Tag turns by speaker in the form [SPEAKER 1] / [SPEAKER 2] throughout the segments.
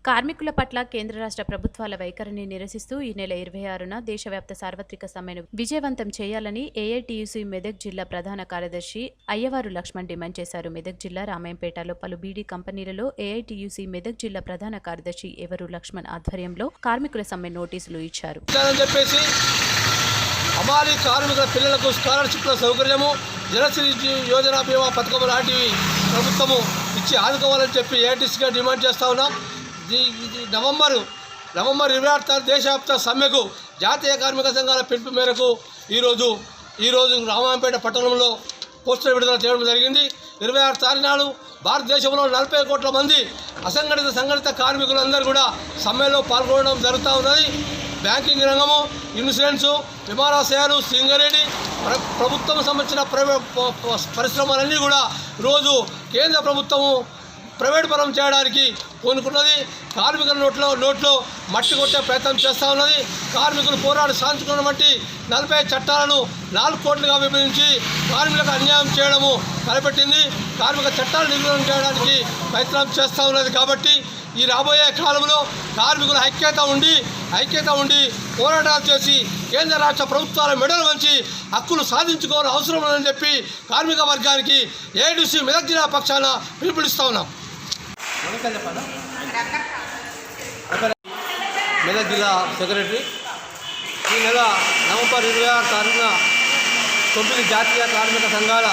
[SPEAKER 1] కార్మికుల పట్ల కేంద్ర రాష్ట్ర ప్రభుత్వాల వైఖరిని నిరసిస్తూ ఈ నెల 26న దేశవ్యాప్త సార్వత్రిక సమ్మెను విజయవంతం చేయాలని ఏఐటీయూసీ మెదక్ జిల్లా ప్రధాన కార్యదర్శి అయ్యవారు లక్ష్మణ్ డిమాండ్ చేశారు. మెదక్ జిల్లా రామాయంపేటలో పలు బీడీ కంపెనీలలో ఏఐటీయూసీ మెదక్ జిల్లా ప్రధాన కార్యదర్శి ఎవరు లక్ష్మణ్ ఆధ్వర్యంలో కార్మికుల సమ్మె నోటీసులు ఇచ్చారు.
[SPEAKER 2] అమాలి కార్మికుల పిల్లలకు స్కాలర్షిప్ల సౌకర్యము, జనశ్రీ యోజన బీమా పథకం లాంటివి ప్రభుత్వము ఇచ్చి ఆదుకోవాలని చెప్పి ఏఐటీసీగా డిమాండ్ చేస్తూ ఉన్నాం. నవంబర్ 26 దేశవ్యాప్త సమ్మెకు జాతీయ కార్మిక సంఘాల పిలుపు మేరకు ఈరోజు రామాయంపేట పట్టణంలో పోస్టర్ విడుదల చేయడం జరిగింది. 26 తారీఖు నాడు భారతదేశంలో 40 కోట్ల మంది అసంఘటిత సంఘటిత కార్మికులందరూ కూడా సమ్మెలో పాల్గొనడం జరుగుతూ ఉన్నది. బ్యాంకింగ్ రంగము, ఇన్సూరెన్సు, విమానాశ్రయాలు, సింగరేణి, ప్రభుత్వం సంబంధించిన పరిశ్రమలన్నీ కూడా ఈరోజు కేంద్ర ప్రభుత్వము ప్రైవేట్ పరం చేయడానికి పూనుకున్నది. కార్మికుల నోట్లో మట్టి కొట్టే ప్రయత్నం చేస్తూ ఉన్నది. కార్మికులు పోరాడి సాధించుకున్నటువంటి 40 చట్టాలను 4 కోట్లుగా విభజించి కార్మికులకు అన్యాయం చేయడము తలపెట్టింది. కార్మిక చట్టాలు నిర్వహణ చేయడానికి ప్రయత్నం చేస్తూ ఉన్నది. కాబట్టి ఈ రాబోయే కాలంలో కార్మికుల ఐక్యత ఉండి పోరాటాలు చేసి కేంద్ర రాష్ట్ర ప్రభుత్వాల మెడలు వంచి హక్కులు సాధించుకోవాలని అవసరం ఉందని చెప్పి కార్మిక వర్గానికి ఏఐటీసీ మెదక్ జిల్లా పక్షాన పిలుపునిస్తూ ఉన్నాం. మెదక్ జిల్లా సెక్రటరీ ఈ నెల నవంబర్ 26 తారీఖున 9 జాతీయ కార్మిక సంఘాల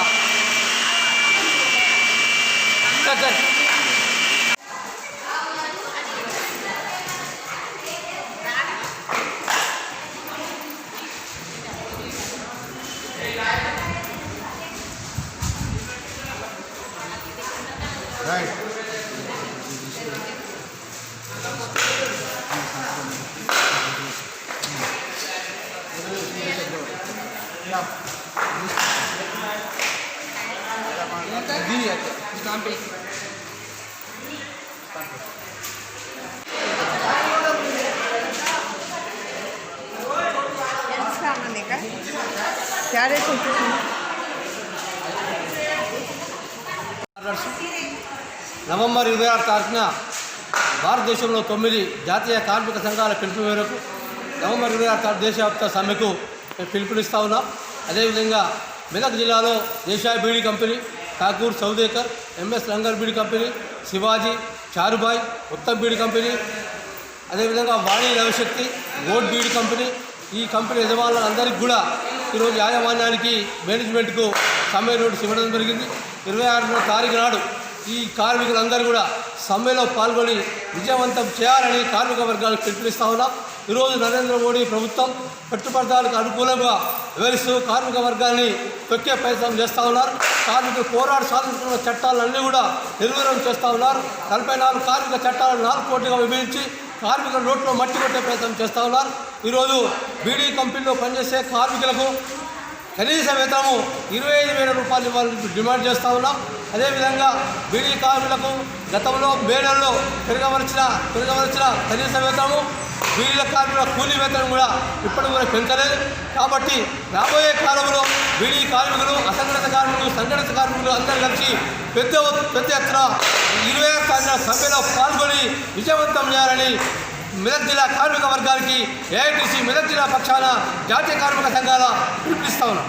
[SPEAKER 2] నవంబర్ 26 తారీఖున భారతదేశంలో 9 జాతీయ కార్మిక సంఘాల పిలుపు మేరకు నవంబర్ 26 తారీఖు దేశవ్యాప్త సమ్మెకు పిలుపునిస్తూ ఉన్నాం. అదేవిధంగా మెదక్ జిల్లాలో Desai beedi company, Thakur Saudekar, MS Langar beedi company, Shivaji, Charubai, Uttam beedi company, అదేవిధంగా వాణి నవశక్తి, గోడ్ బీడీ కంపెనీ, ఈ కంపెనీ యజమానులందరికీ కూడా ఈరోజు యాజమాన్యానికి మేనేజ్మెంట్కు సమ్మె నోటీసు ఇవ్వడం జరిగింది. 26వ తారీఖు నాడు ఈ కార్మికులందరూ కూడా సమ్మెలో పాల్గొని విజయవంతం చేయాలని కార్మిక వర్గాలకు పిలుపునిస్తూ ఉన్నాం. ఈరోజు నరేంద్ర మోడీ ప్రభుత్వం పెట్టుబడిదారులకు అనుకూలంగా వివరిస్తూ కార్మిక వర్గాన్ని తొక్కే ప్రయత్నం చేస్తూ ఉన్నారు. కార్మికులు పోరాడు సాధించుకున్న చట్టాలన్నీ కూడా నిర్వీర్యం చేస్తూ ఉన్నారు. 44 కార్మిక చట్టాలను 4 కోట్లుగా విభజించి కార్మికుల నోట్లో మట్టి కొట్టే ప్రయత్నం చేస్తూ ఉన్నారు. ఈరోజు బీడీ కంపెనీలో పనిచేసే కార్మికులకు కనీస వేతనము 25,000 రూపాయలు ఇవ్వాలని డిమాండ్ చేస్తూ ఉన్నాం. అదేవిధంగా బీడీ కార్మికులకు గతంలో మే నెలలో పెరగవలసిన కనీస వేతనము, బీడీల కార్మికుల కూలీ వేతనం కూడా ఇప్పటికి కూడా పెంచలేదు. కాబట్టి రాబోయే కాలంలో బీడీ కార్మికులు, అసంఘటిత కార్మికులు, సంఘటిత కార్మికులు అందరూ కలిసి పెద్ద ఎత్తున 26 తారీఖున సమ్మెలో పాల్గొని విజయవంతం చేయాలని మెదక్ జిల్లా కార్మిక వర్గానికి ఏఐటీసీ మెదక్ జిల్లా పక్షాన జాతీయ కార్మిక సంఘాల పిలుపునిస్తా ఉన్నాం.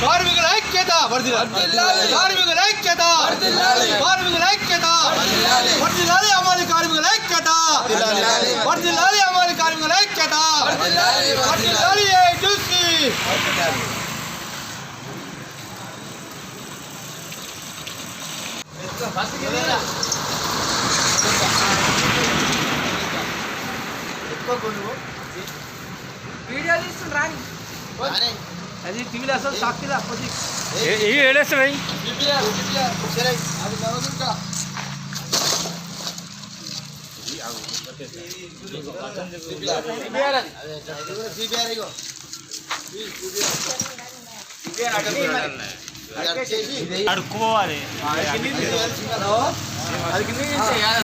[SPEAKER 2] కార్మికుల ఐక్యత కార్మికుల ఐక్యత వర్ధిల్లాలి అమలు కార్మికుల ఐక్యత వర్ధిల్లాలి అమలు కార్మికుల ఐక్యత వర్ధిల్లాలి ఏఐటీసీ
[SPEAKER 3] వీడియో తీసుకుంటా
[SPEAKER 2] అది టీవీలో అసలు సాక్షి
[SPEAKER 4] ఏడేస్తా
[SPEAKER 2] అది
[SPEAKER 4] అడుక్కోవాలి.